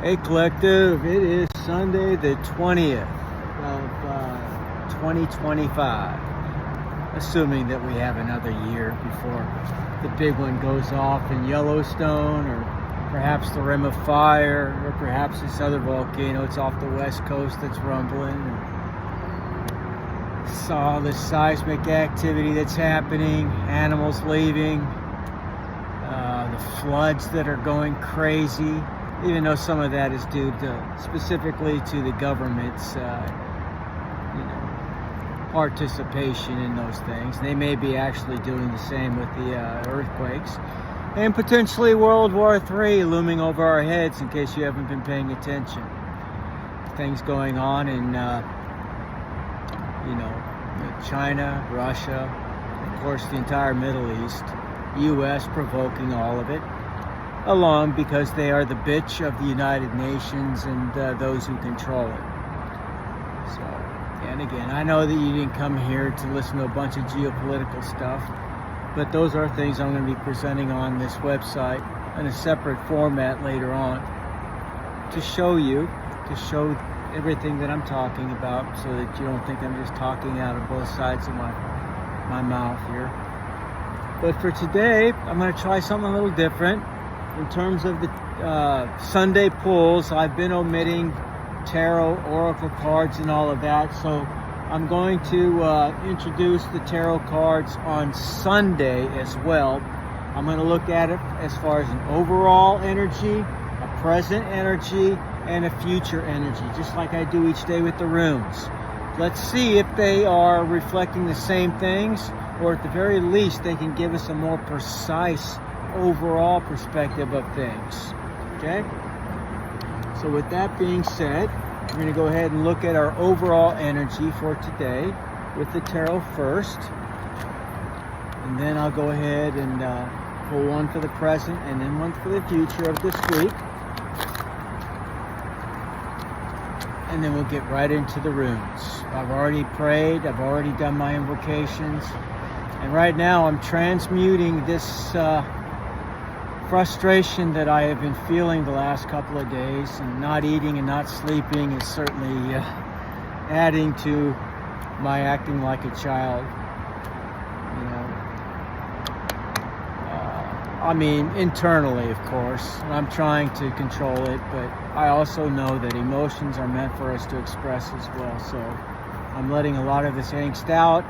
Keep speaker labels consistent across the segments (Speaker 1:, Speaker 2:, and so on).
Speaker 1: Hey Collective, it is Sunday the 20th of 2025. Assuming that we have another year before the big one goes off in Yellowstone, or perhaps the Rim of Fire, or perhaps this other volcano. It's off the west coast that's rumbling. Saw the seismic activity that's happening, animals leaving, the floods that are going crazy. Even though some of that is due to specifically to the government's, participation in those things. They may be actually doing the same with the earthquakes, and potentially World War III looming over our heads. In case you haven't been paying attention, things going on in, China, Russia, of course, the entire Middle East, U.S. provoking all of it along because they are the bitch of the United Nations and those who control it. So, and again, I know that you didn't come here to listen to a bunch of geopolitical stuff, but those are things I'm going to be presenting on this website in a separate format later on to show everything that I'm talking about, so that you don't think I'm just talking out of both sides of my mouth here. But for today, I'm going to try something a little different. In terms of the Sunday pulls, I've been omitting tarot, oracle cards, and all of that. So I'm going to introduce the tarot cards on Sunday as well. I'm going to look at it as far as an overall energy, a present energy, and a future energy, just like I do each day with the runes. Let's see if they are reflecting the same things, or at the very least, they can give us a more precise overall perspective of things. Okay? So with that being said, we're going to go ahead and look at our overall energy for today with the tarot first. And then I'll go ahead and pull one for the present and then one for the future of this week. And then we'll get right into the runes. I've already prayed, I've already done my invocations, and right now I'm transmuting this frustration that I have been feeling the last couple of days, and not eating and not sleeping is certainly adding to my acting like a child. Internally, of course, and I'm trying to control it, but I also know that emotions are meant for us to express as well. So I'm letting a lot of this angst out,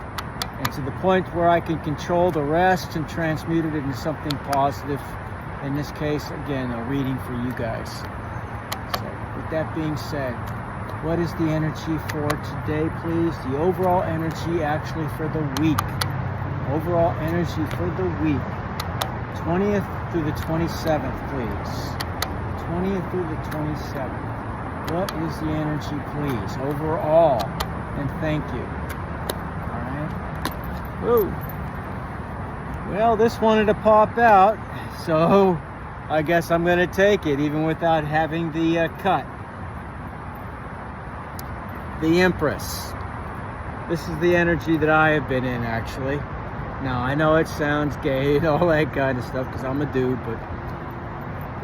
Speaker 1: and to the point where I can control the rest and transmute it into something positive. In this case, again, a reading for you guys. So with that being said, what is the energy for today, please? The overall energy actually for the week. Overall energy for the week. 20th through the 27th, please. 20th through the 27th. What is the energy, please? Overall. And thank you. Alright. Woo. Well, this wanted to pop out, so I guess I'm going to take it, even without having the cut. The Empress. This is the energy that I have been in, actually. Now, I know it sounds gay and all that kind of stuff, because I'm a dude, but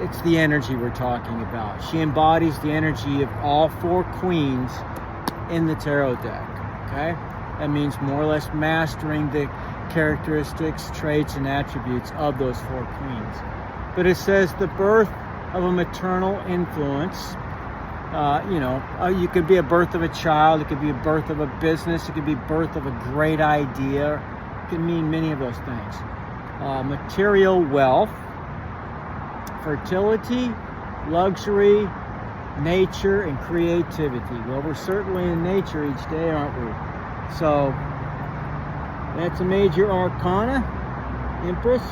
Speaker 1: it's the energy we're talking about. She embodies the energy of all four queens in the tarot deck, okay? That means more or less mastering the characteristics, traits, and attributes of those four queens. But it says the birth of a maternal influence. You could be a birth of a child, it could be a birth of a business, it could be birth of a great idea. It can mean many of those things. Material wealth, fertility, luxury, nature, and creativity. Well, we're certainly in nature each day, aren't we? So that's a major arcana, Empress.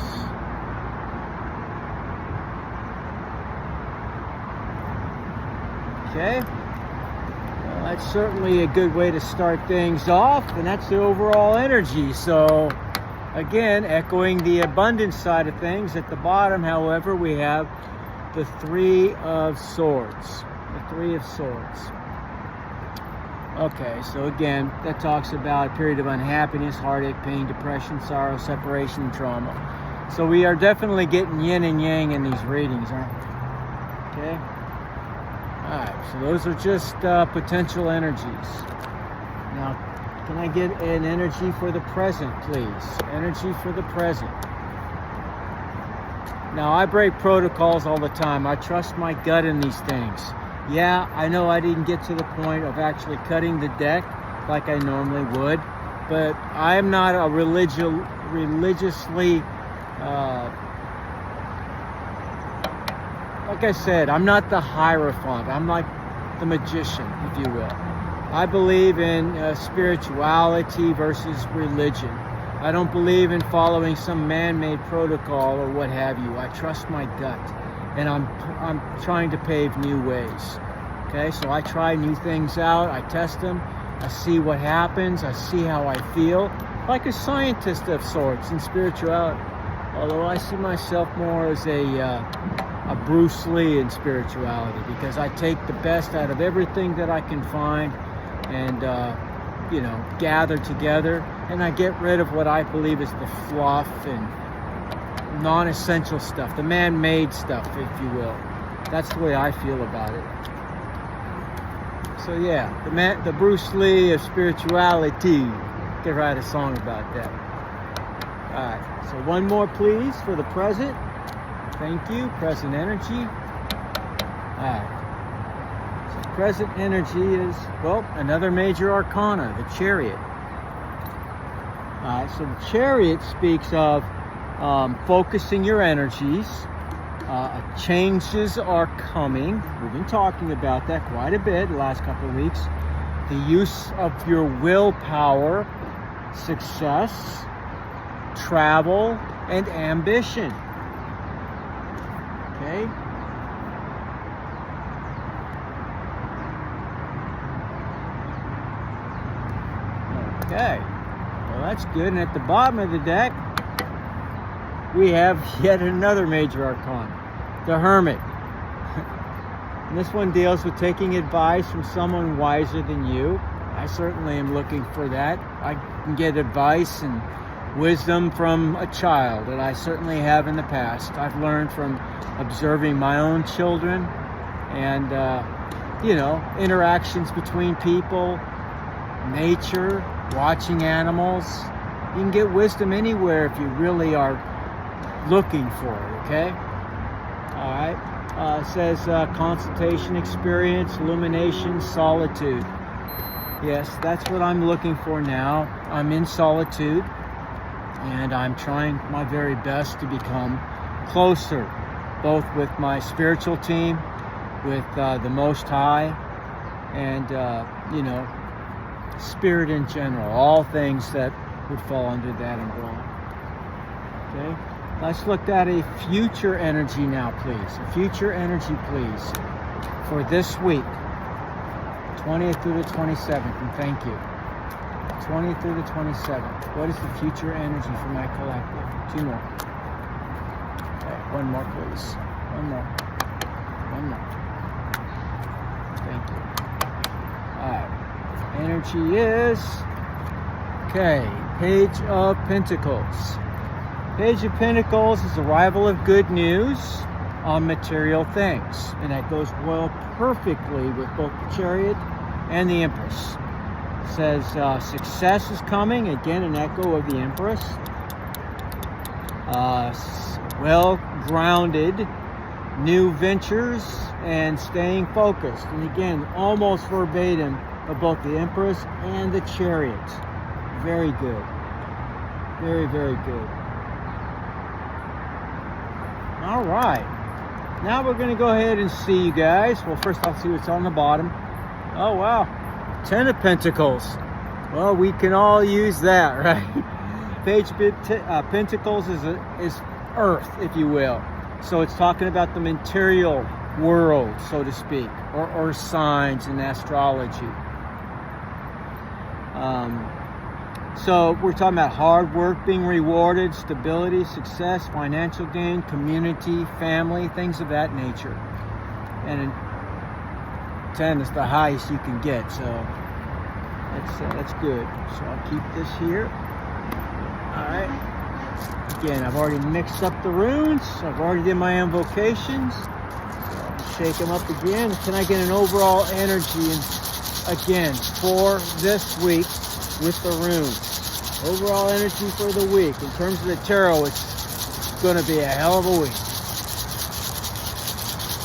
Speaker 1: Okay. Well, that's certainly a good way to start things off, and that's the overall energy. So, again, echoing the abundance side of things. At the bottom, however, we have the Three of Swords. The Three of Swords. Okay, so again, that talks about a period of unhappiness, heartache, pain, depression, sorrow, separation, and trauma. So we are definitely getting yin and yang in these readings, aren't we? Okay. Alright, so those are just potential energies. Now, can I get an energy for the present, please? Energy for the present. Now, I break protocols all the time. I trust my gut in these things. Yeah, I know I didn't get to the point of actually cutting the deck like I normally would, but I am not a religiously, like I said, I'm not the Hierophant. I'm like the magician, if you will. I believe in spirituality versus religion. I don't believe in following some man-made protocol or what have you. I trust my gut, and I'm trying to pave new ways. Okay, so I try new things out. I test them. I see what happens. I see how I feel, like a scientist of sorts in spirituality. Although I see myself more as a Bruce Lee in spirituality, because I take the best out of everything that I can find and you know, gather together, and I get rid of what I believe is the fluff and non-essential stuff, the man-made stuff, if you will. That's the way I feel about it. So yeah, the Bruce Lee of spirituality. Could write a song about that. All right, so one more please for the present. Thank you, present energy. All right. Present energy is, well, another major arcana, the Chariot. So the Chariot speaks of focusing your energies. Changes are coming. We've been talking about that quite a bit the last couple of weeks. The use of your willpower, success, travel, and ambition. Okay? Okay, well that's good. And at the bottom of the deck, we have yet another major arcana, the Hermit. And this one deals with taking advice from someone wiser than you. I certainly am looking for that. I can get advice and wisdom from a child that I certainly have in the past. I've learned from observing my own children and, you know, interactions between people, nature, watching animals. You can get wisdom anywhere if you really are looking for it, okay? All right. It says consultation, experience, illumination, solitude. Yes, that's what I'm looking for now. I'm in solitude, and I'm trying my very best to become closer, both with my spiritual team, with the Most High, and, you know, spirit in general, all things that would fall under that umbrella. Okay, let's look at a future energy now, please. A future energy, please, for this week, 20th through the 27th, and thank you. 20th through the 27th. What is the future energy for my collective? Two more. Okay, one more, please. One more. One more. Thank you. All right. Energy is, okay, Page of Pentacles. Page of Pentacles is arrival of good news on material things. And that goes well perfectly with both the Chariot and the Empress. It says success is coming, again an echo of the Empress. Well-grounded new ventures and staying focused. And again, almost verbatim of both the Empress and the Chariot. Very good. Very, very good. All right. Now we're going to go ahead and see, you guys. Well, first I'll see what's on the bottom. Oh, wow. 10 of Pentacles. Well, we can all use that, right? Page of Pentacles is Earth, if you will. So it's talking about the material world, so to speak, or signs in astrology. So we're talking about hard work being rewarded, stability, success, financial gain, community, family, things of that nature. And 10 is the highest you can get, so that's good. So I'll keep this here. All right. Again, I've already mixed up the runes. I've already did my invocations. So I'll shake them up again. Can I get an overall energy again for this week with the runes? Overall energy for the week. In terms of the tarot, it's going to be a hell of a week.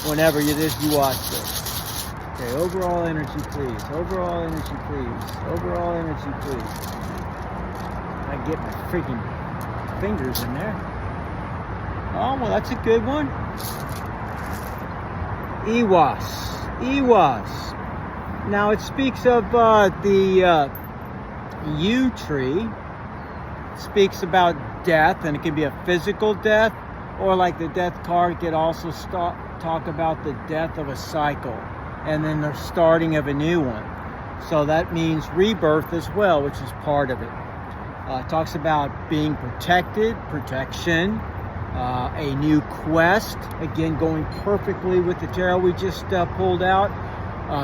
Speaker 1: Whenever you watch this. Okay, overall energy, please. Overall energy, please. Overall energy, please. I get my freaking fingers in there. Oh, well, that's a good one. Eihwaz. Eihwaz. Now, it speaks of the yew tree. It speaks about death, and it can be a physical death, or like the death card could also talk about the death of a cycle, and then the starting of a new one. So that means rebirth as well, which is part of it. It talks about being protected, protection, a new quest, again going perfectly with the tarot we just pulled out,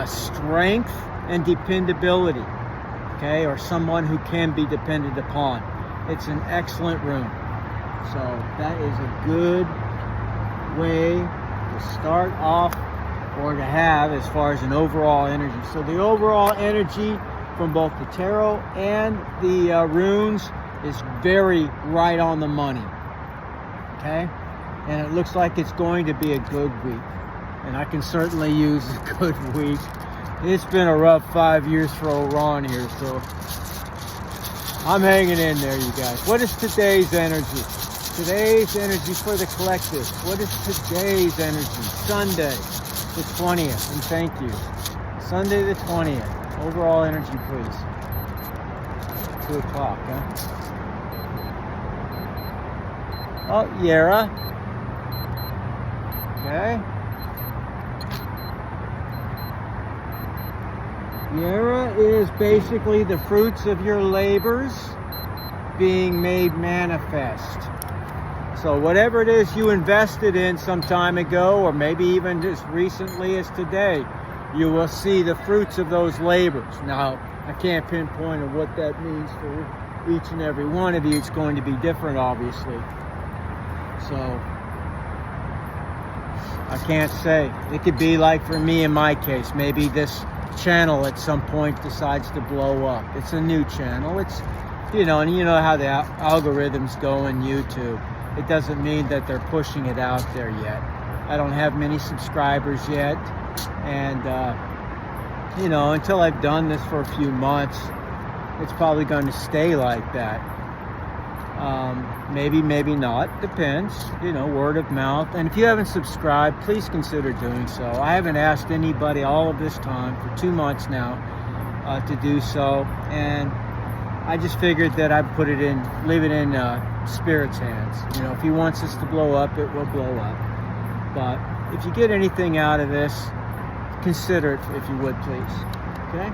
Speaker 1: strength and dependability, okay, or someone who can be depended upon. It's an excellent rune. So that is a good way to start off, or to have, as far as an overall energy. So the overall energy from both the tarot and the runes is very right on the money. Okay? And it looks like it's going to be a good week. And I can certainly use a good week. It's been a rough 5 years for old Ron here, so I'm hanging in there, you guys. What is today's energy? Today's energy for the collective. What is today's energy? Sunday, the 20th, and thank you. Sunday the 20th. Overall energy, please. 2 o'clock, huh? Oh, Yara. Okay. Yara is basically the fruits of your labors being made manifest. So whatever it is you invested in some time ago, or maybe even just recently as today, you will see the fruits of those labors. Now, I can't pinpoint on what that means for each and every one of you. It's going to be different, obviously. So I can't say. It could be like for me in my case, maybe this channel at some point decides to blow up. It's a new channel. It's, you know, and you know how the algorithms go in YouTube. It doesn't mean that they're pushing it out there yet. I don't have many subscribers yet. And, you know, until I've done this for a few months, it's probably going to stay like that. Maybe, maybe not. Depends. You know, word of mouth. And if you haven't subscribed, please consider doing so. I haven't asked anybody all of this time, for 2 months now, to do so. And I just figured that I'd put it in, leave it in Spirit's hands. You know, if he wants us to blow up, it will blow up. But if you get anything out of this, consider it, if you would, please. Okay?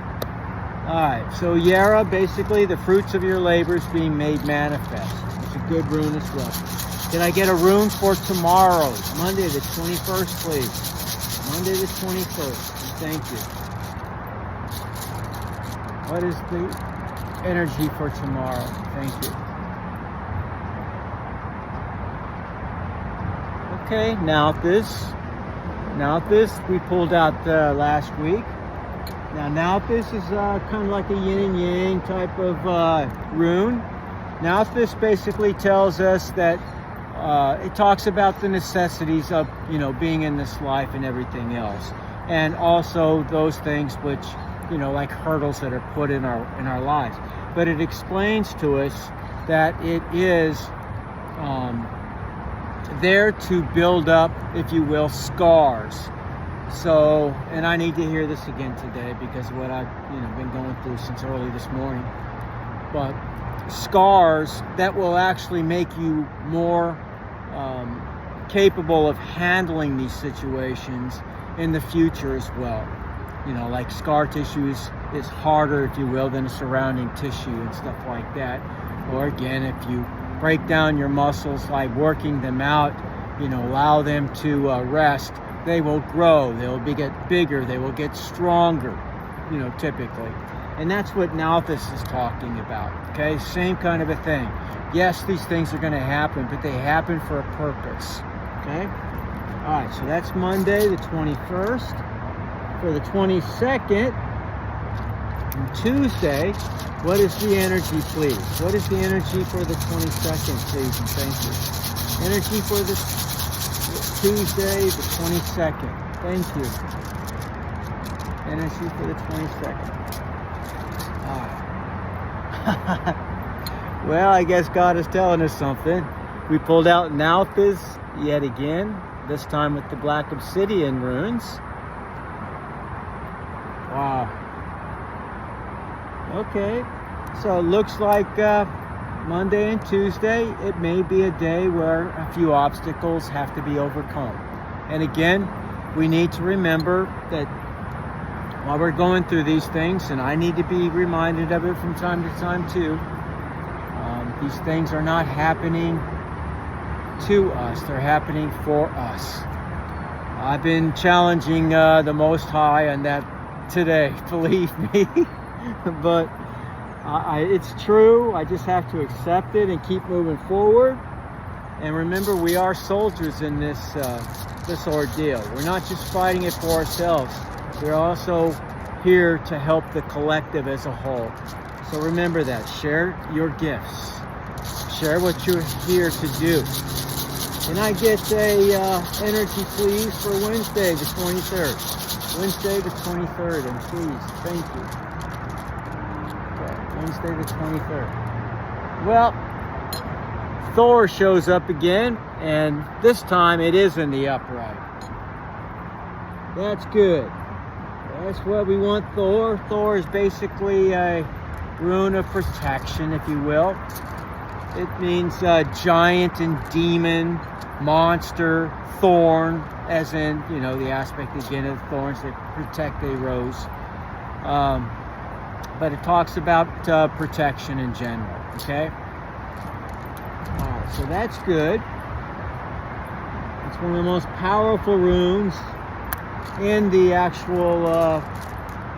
Speaker 1: Alright, so Yara, basically the fruits of your labors being made manifest. It's a good rune as well. Can I get a rune for tomorrow? Monday the 21st, please. Monday the 21st. Thank you. What is the energy for tomorrow? Thank you. Okay, now this we pulled out last week. Now this is kind of like a yin and yang type of rune. Now this basically tells us that it talks about the necessities of, you know, being in this life and everything else, and also those things which, you know, like hurdles that are put in our lives. But it explains to us that it is there to build up, if you will, scars. So, and I need to hear this again today because of what I've, you know, been going through since early this morning. But scars that will actually make you more capable of handling these situations in the future as well. You know, like scar tissues is harder, if you will, than a surrounding tissue and stuff like that. Or again, if you break down your muscles, like working them out, you know, allow them to rest, they will grow, they will get bigger, they will get stronger, you know, typically. And that's what now this is talking about, okay? Same kind of a thing. Yes, these things are going to happen, but they happen for a purpose, okay? Alright, so that's Monday the 21st. For the 22nd, and Tuesday, what is the energy, please? What is the energy for the 22nd, please, and thank you. Energy for the Tuesday, the 22nd. Thank you. Energy for the 22nd. Alright. Well, I guess God is telling us something. We pulled out an Eihwaz yet again, this time with the black obsidian runes. Wow. Okay. So it looks like Monday and Tuesday, it may be a day where a few obstacles have to be overcome. And again, we need to remember that while we're going through these things, and I need to be reminded of it from time to time too, these things are not happening to us, they're happening for us. I've been challenging the Most High on that today, believe me. But it's true. I just have to accept it and keep moving forward. And remember, we are soldiers in this ordeal. We're not just fighting it for ourselves. We're also here to help the collective as a whole. So remember that. Share your gifts. Share what you're here to do. Can I get a energy, please, for Wednesday the 23rd? Wednesday the 23rd, and please, thank you. Okay, Wednesday the 23rd. Well, Thor shows up again, and this time it is in the upright. That's good. That's what we want, Thor. Thor is basically a rune of protection, if you will. It means giant and demon, monster, thorn, as in, you know, the aspect again of thorns that protect a rose. But it talks about protection in general, okay? Alright, so that's good. It's one of the most powerful runes in the actual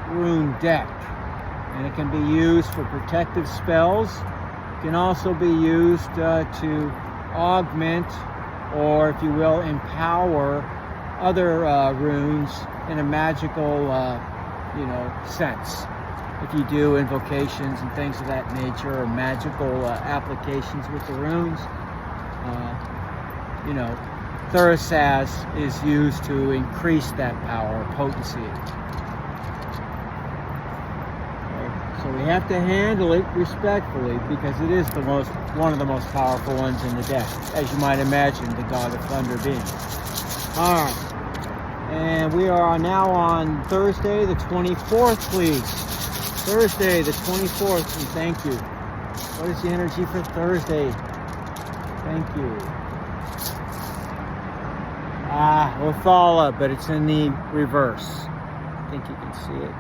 Speaker 1: rune deck. And it can be used for protective spells. It can also be used to augment, or if you will, empower other runes in a magical, sense. If you do invocations and things of that nature, or magical applications with the runes, Eihwaz is used to increase that power or potency. So we have to handle it respectfully, because it is one of the most powerful ones in the deck, as you might imagine, the God of Thunder being. All right, and we are now on Thursday the 24th, please. Thursday the 24th, and thank you. What is the energy for Thursday? Thank you. Othala, but it's in the reverse. I think you can see it.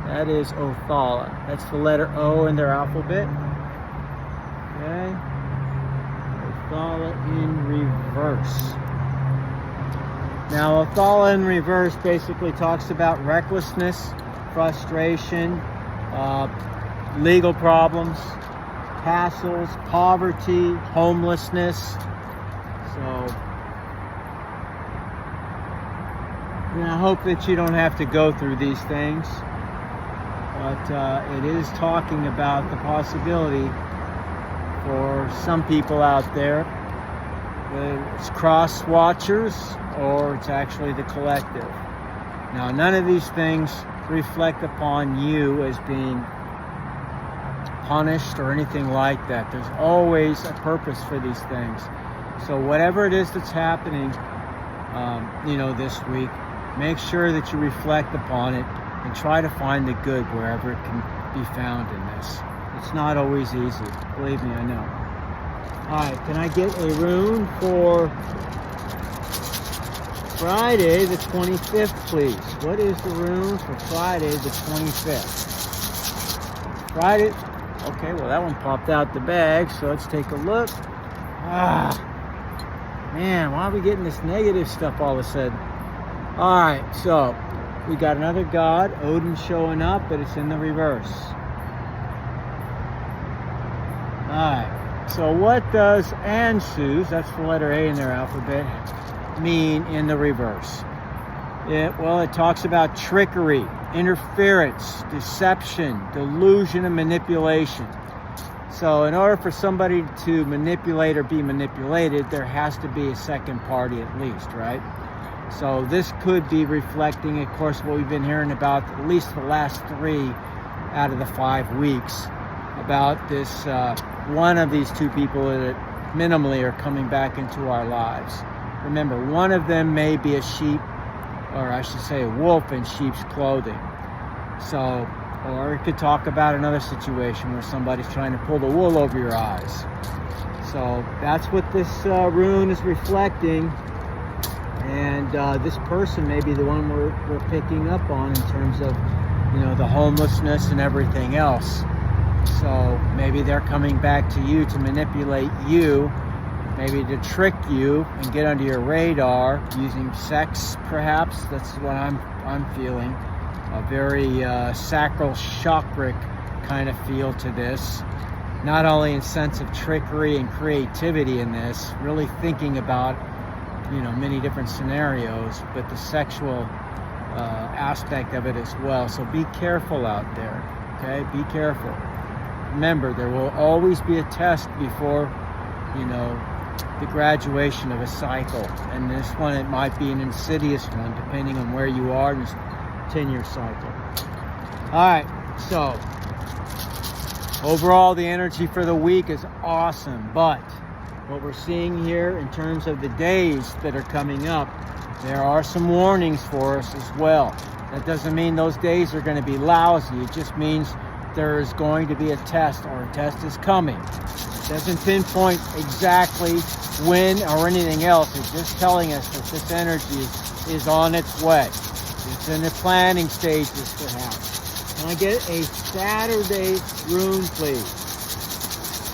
Speaker 1: That is Othala. That's the letter O in their alphabet. Okay. Othala in reverse. Now, Othala in reverse basically talks about recklessness, frustration, legal problems, hassles, poverty, homelessness. So, I hope that you don't have to go through these things. But it is talking about the possibility for some people out there that it's cross watchers, or it's actually the collective. Now, none of these things reflect upon you as being punished or anything like that. There's always a purpose for these things. So whatever it is that's happening, this week, make sure that you reflect upon it and try to find the good wherever it can be found in this. It's not always easy. Believe me, I know. Alright, can I get a rune for Friday the 25th, please? What is the rune for Friday the 25th? Friday. Okay, well that one popped out the bag, so let's take a look. Man, why are we getting this negative stuff all of a sudden? Alright, so we got another god, Odin, showing up, but it's in the reverse. Alright, so what does Ansuz, that's the letter A in their alphabet, mean in the reverse? Well, it talks about trickery, interference, deception, delusion, and manipulation. So in order for somebody to manipulate or be manipulated, there has to be a second party at least, right? So this could be reflecting, of course, what we've been hearing about at least the last 3 out of the 5 weeks about this one of these 2 people that minimally are coming back into our lives. Remember, one of them may be a sheep, or I should say a wolf in sheep's clothing. So, or it could talk about another situation where somebody's trying to pull the wool over your eyes. So that's what this rune is reflecting. And this person may be the one we're picking up on in terms of, the homelessness and everything else. So maybe they're coming back to you to manipulate you, maybe to trick you and get under your radar using sex, perhaps. That's what I'm feeling. A very sacral chakric kind of feel to this. Not only in sense of trickery and creativity in this, really thinking about, many different scenarios, but the sexual aspect of it as well. So be careful out there, okay? Be careful. Remember, there will always be a test before, the graduation of a cycle. And this one, it might be an insidious one, depending on where you are in this 10-year cycle. All right, so overall, the energy for the week is awesome, but what we're seeing here in terms of the days that are coming up, there are some warnings for us as well. That doesn't mean those days are going to be lousy. It just means there is going to be a test, or a test is coming. It doesn't pinpoint exactly when or anything else. It's just telling us that this energy is on its way. It's in the planning stages, perhaps. Can I get a Saturday rune, please?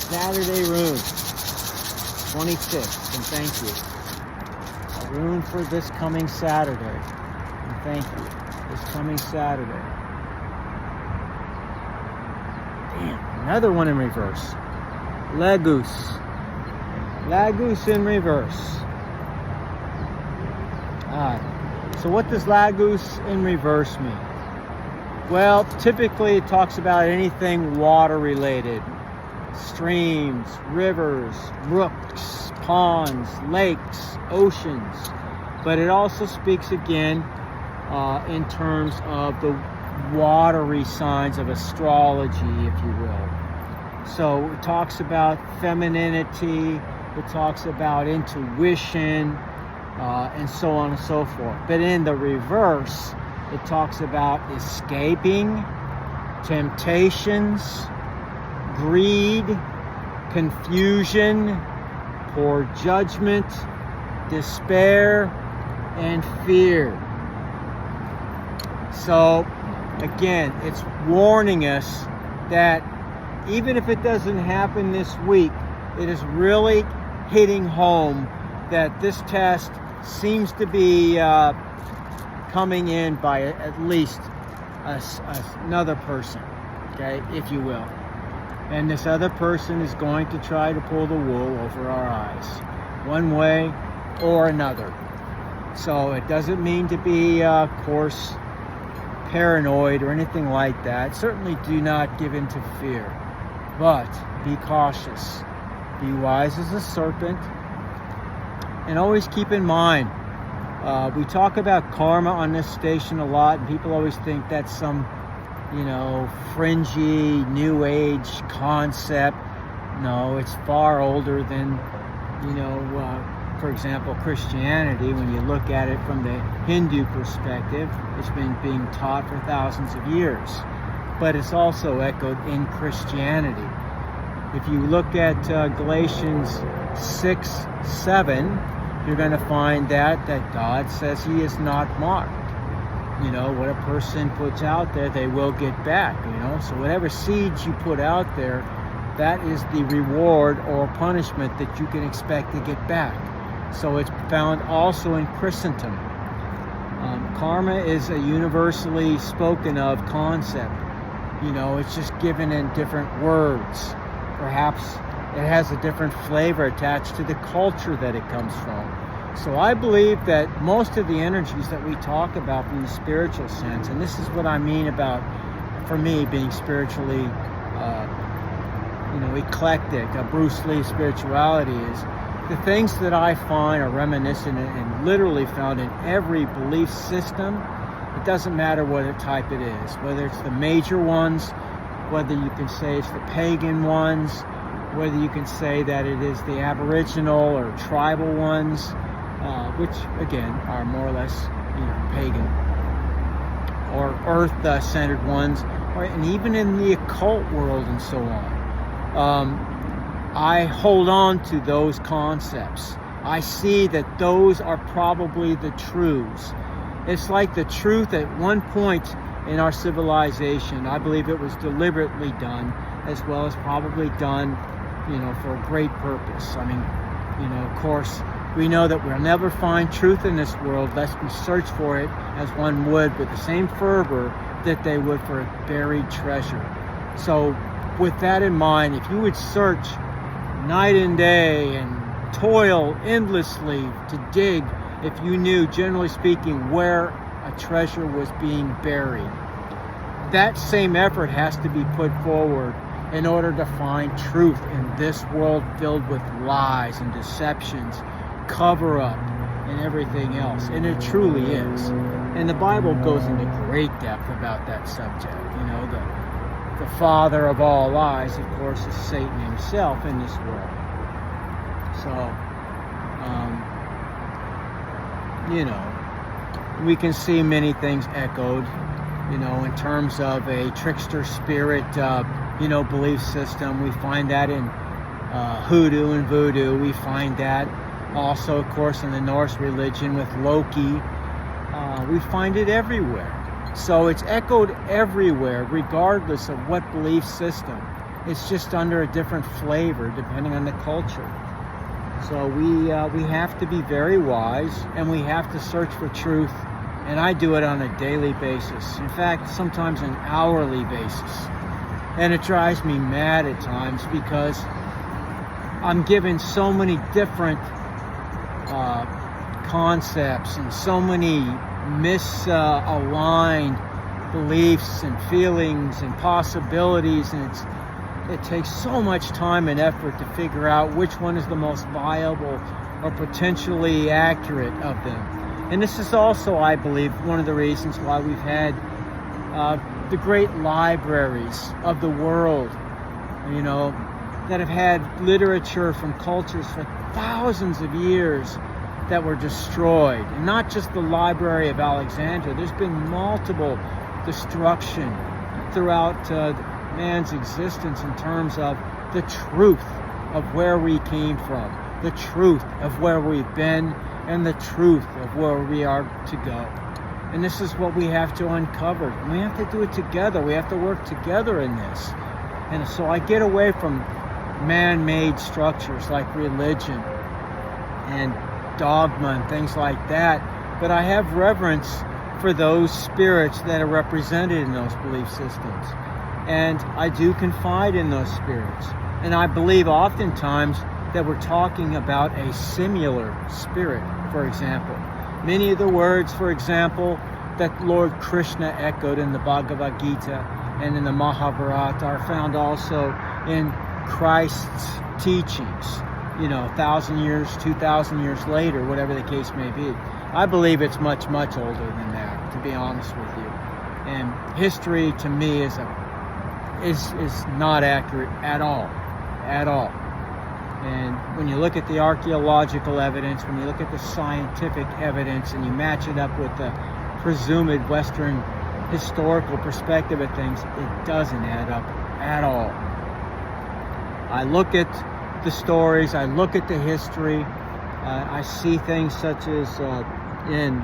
Speaker 1: Saturday rune. 26th, and thank you. A rune for this coming Saturday, and thank you. This coming Saturday. Damn, another one in reverse. Lagus. Lagus in reverse. Alright, so what does Lagus in reverse mean? Well, typically it talks about anything water related. Streams, rivers, brooks, ponds, lakes, oceans. But it also speaks again in terms of the watery signs of astrology, if you will. So it talks about femininity, it talks about intuition, and so on and so forth. But in the reverse, it talks about escaping, temptations, greed, confusion, poor judgment, despair, and fear. So, again, it's warning us that even if it doesn't happen this week, it is really hitting home that this test seems to be coming in by at least another person, okay, if you will. And this other person is going to try to pull the wool over our eyes, one way or another. So it doesn't mean to be, of course, paranoid or anything like that. Certainly do not give in to fear, but be cautious. Be wise as a serpent, and always keep in mind, we talk about karma on this station a lot, and people always think that's some fringy, new age concept. No, it's far older than, for example, Christianity. When you look at it from the Hindu perspective, it's been being taught for thousands of years. But it's also echoed in Christianity. If you look at Galatians 6:7, you're going to find that God says he is not mocked. What a person puts out there, they will get back, So whatever seeds you put out there, that is the reward or punishment that you can expect to get back. So it's found also in Christendom. Karma is a universally spoken of concept. It's just given in different words. Perhaps it has a different flavor attached to the culture that it comes from. So I believe that most of the energies that we talk about from the spiritual sense, and this is what I mean about, for me, being spiritually, eclectic, Bruce Lee spirituality, is the things that I find are reminiscent and literally found in every belief system. It doesn't matter what type it is, whether it's the major ones, whether you can say it's the pagan ones, whether you can say that it is the aboriginal or tribal ones, which again are more or less pagan, or earth-centered ones, and even in the occult world and so on. I hold on to those concepts. I see that those are probably the truths. It's like the truth at one point in our civilization. I believe it was deliberately done, as well as probably done, for a great purpose. I mean, of course, we know that we'll never find truth in this world lest we search for it as one would with the same fervor that they would for a buried treasure. So with that in mind, if you would search night and day and toil endlessly to dig, if you knew, generally speaking, where a treasure was being buried, that same effort has to be put forward in order to find truth in this world filled with lies and deceptions, cover-up, and everything else. And it truly is. And the Bible goes into great depth about that subject. The father of all lies, of course, is Satan himself in this world. So, we can see many things echoed, in terms of a trickster spirit, belief system. We find that in hoodoo and voodoo. We find that also, of course, in the Norse religion with Loki. We find it everywhere. So it's echoed everywhere, regardless of what belief system. It's just under a different flavor, depending on the culture. So we have to be very wise, and we have to search for truth. And I do it on a daily basis. In fact, sometimes an hourly basis. And it drives me mad at times because I'm given so many different concepts and so many misaligned beliefs and feelings and possibilities, and it takes so much time and effort to figure out which one is the most viable or potentially accurate of them. And this is also, I believe, one of the reasons why we've had the great libraries of the world, that have had literature from cultures for thousands of years that were destroyed. And not just the Library of Alexandria. There's been multiple destruction throughout man's existence in terms of the truth of where we came from, the truth of where we've been, and the truth of where we are to go. And this is what we have to uncover. And we have to do it together. We have to work together in this. And so I get away from man-made structures like religion and dogma and things like that. But I have reverence for those spirits that are represented in those belief systems. And I do confide in those spirits. And I believe oftentimes that we're talking about a similar spirit, for example. Many of the words, for example, that Lord Krishna echoed in the Bhagavad Gita and in the Mahabharata are found also in Christ's teachings, 1,000 years, 2,000 years later, whatever the case may be. I believe it's much, much older than that, to be honest with you. And history, to me, is not accurate at all. And when you look at the archaeological evidence, when you look at the scientific evidence, and you match it up with the presumed Western historical perspective of things, it doesn't add up at all. I look at the stories, I look at the history, I see things such as in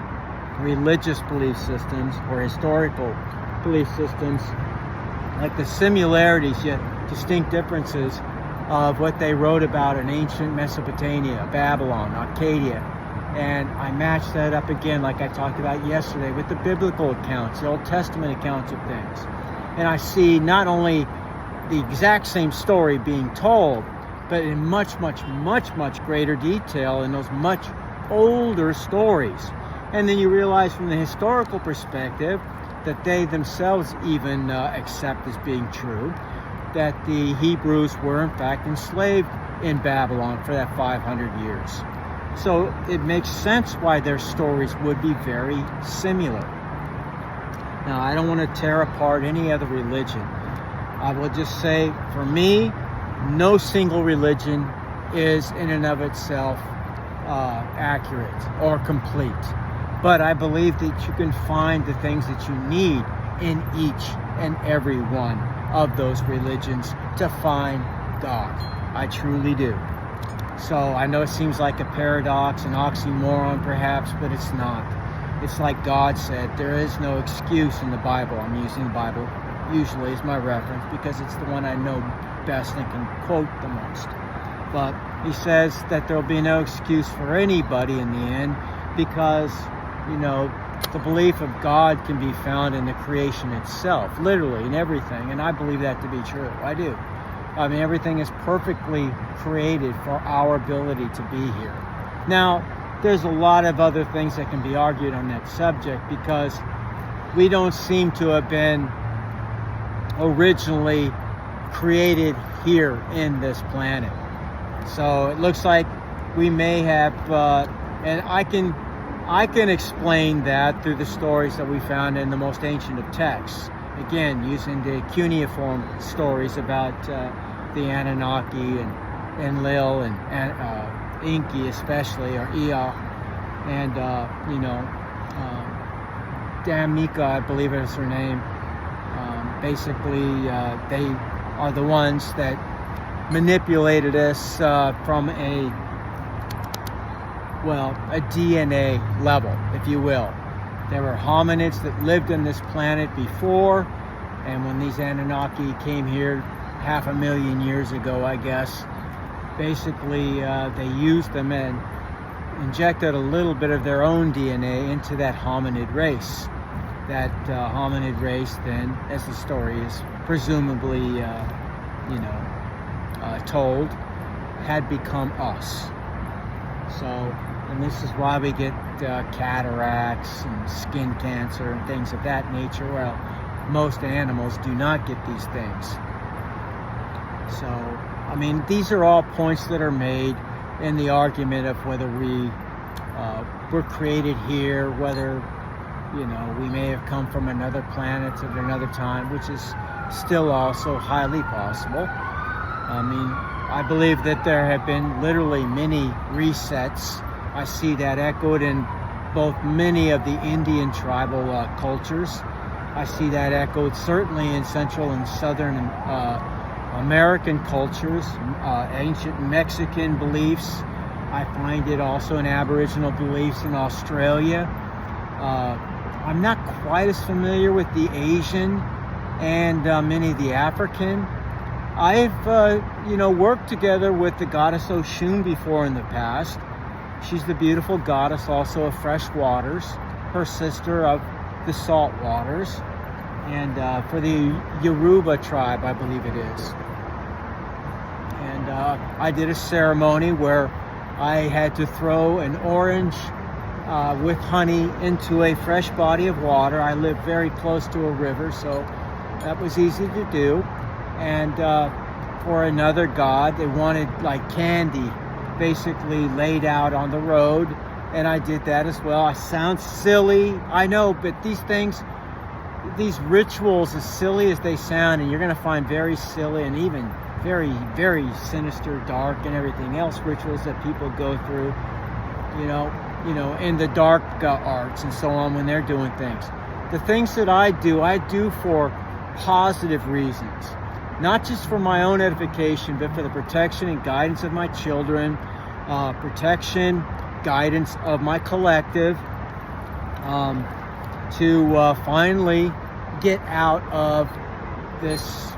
Speaker 1: religious belief systems or historical belief systems, like the similarities yet distinct differences of what they wrote about in ancient Mesopotamia, Babylon, Arcadia. And I match that up again, like I talked about yesterday, with the biblical accounts, the Old Testament accounts of things. And I see not only the exact same story being told, but in much, much, much, much greater detail in those much older stories. And then you realize from the historical perspective that they themselves even accept as being true, that the Hebrews were in fact enslaved in Babylon for that 500 years. So it makes sense why their stories would be very similar. Now, I don't want to tear apart any other religion. I will just say, for me, no single religion is in and of itself accurate or complete. But I believe that you can find the things that you need in each and every one of those religions to find God. I truly do. So I know it seems like a paradox, an oxymoron perhaps, but it's not. It's like God said, there is no excuse in the Bible. I'm using the Bible usually as my reference because it's the one I know best and can quote the most. But he says that there will be no excuse for anybody in the end because, you know, the belief of God can be found in the creation itself, literally in everything. And I believe that to be true. I do. I mean, everything is perfectly created for our ability to be here. Now, there's a lot of other things that can be argued on that subject because we don't seem to have been originally created here in this planet. So it looks like we may have, and I can explain that through the stories that we found in the most ancient of texts. Again, using the cuneiform stories about the Anunnaki and Enlil and Enki especially, or Ea, and Damnika, I believe is her name. Basically, they are the ones that manipulated us from a DNA level, if you will. There were hominids that lived on this planet before, and when these Anunnaki came here 500,000 years ago, I guess, basically they used them and injected a little bit of their own DNA into that hominid race. That hominid race then, as the story is presumably, told, had become us. So, and this is why we get cataracts and skin cancer and things of that nature. Well, most animals do not get these things. So, I mean, these are all points that are made in the argument of whether we were created here, whether, we may have come from another planet at another time, which is still also highly possible. I mean, I believe that there have been literally many resets. I see that echoed in both many of the Indian tribal cultures. I see that echoed certainly in Central and Southern American cultures, ancient Mexican beliefs. I find it also in Aboriginal beliefs in Australia. I'm not quite as familiar with the Asian and many of the African. I've, worked together with the goddess Oshun before in the past. She's the beautiful goddess also of fresh waters, her sister of the salt waters, and for the Yoruba tribe, I believe it is. And I did a ceremony where I had to throw an orange with honey into a fresh body of water. I live very close to a river, so that was easy to do. And for another god, they wanted like candy basically laid out on the road, and I did that as well. I sound silly, I know, but these things, these rituals, as silly as they sound, and you're going to find very silly and even very, very sinister, dark, and everything else rituals that people go through, in the dark arts and so on when they're doing things. The things that I do for positive reasons. Not just for my own edification, but for the protection and guidance of my children, protection, guidance of my collective, to finally get out of this,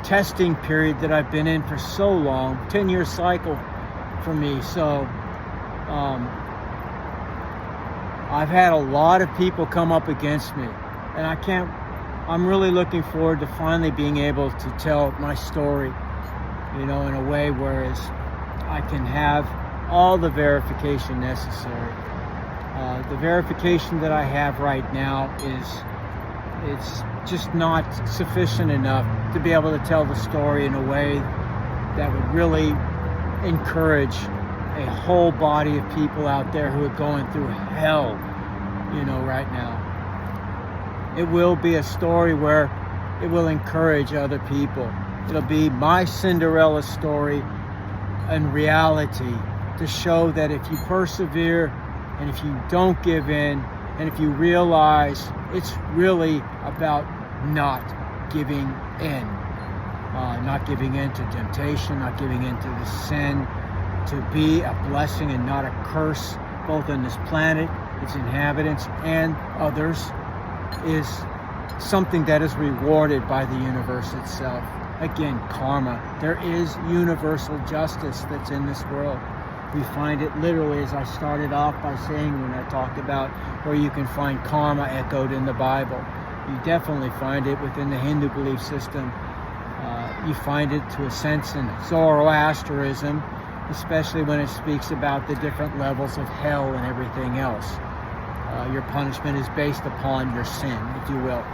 Speaker 1: testing period that I've been in for so long, 10-year cycle for me. So I've had a lot of people come up against me, and I'm really looking forward to finally being able to tell my story, in a way whereas I can have all the verification necessary. The verification that I have right now it's just not sufficient enough to be able to tell the story in a way that would really encourage a whole body of people out there who are going through hell, right now. It will be a story where it will encourage other people. It'll be my Cinderella story in reality, to show that if you persevere and if you don't give in, and if you realize it's really about not giving in, not giving in to temptation, not giving in to the sin, to be a blessing and not a curse, both on this planet, its inhabitants, and others, is something that is rewarded by the universe itself. Again, karma. There is universal justice that's in this world. We find it literally, as I started off by saying when I talked about where you can find karma echoed in the Bible. You definitely find it within the Hindu belief system. You find it to a sense in Zoroastrianism, especially when it speaks about the different levels of hell and everything else. Your punishment is based upon your sin, if you will.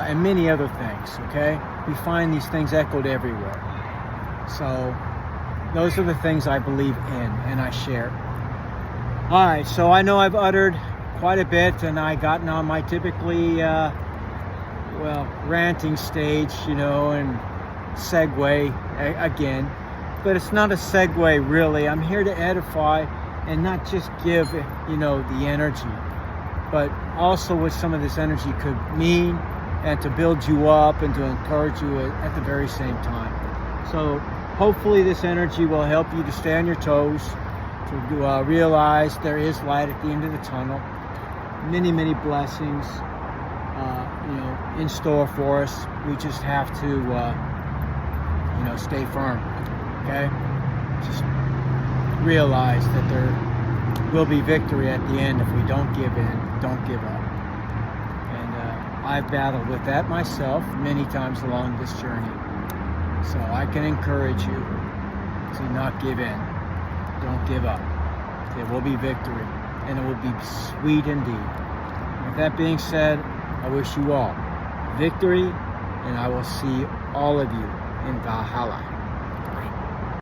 Speaker 1: And many other things, okay? We find these things echoed everywhere. So those are the things I believe in and I share. All right, so I know I've uttered quite a bit and I gotten on my typically, ranting stage, and segue again. But it's not a segue, really. I'm here to edify and not just give, the energy, but also what some of this energy could mean, and to build you up and to encourage you at the very same time. So hopefully this energy will help you to stay on your toes, to realize there is light at the end of the tunnel. Many, many blessings, in store for us. We just have to, stay firm, okay? Just realize that there will be victory at the end if we don't give in, don't give up. I've battled with that myself many times along this journey. So I can encourage you to not give in. Don't give up. There will be victory, and it will be sweet indeed. With that being said, I wish you all victory, and I will see all of you in Valhalla.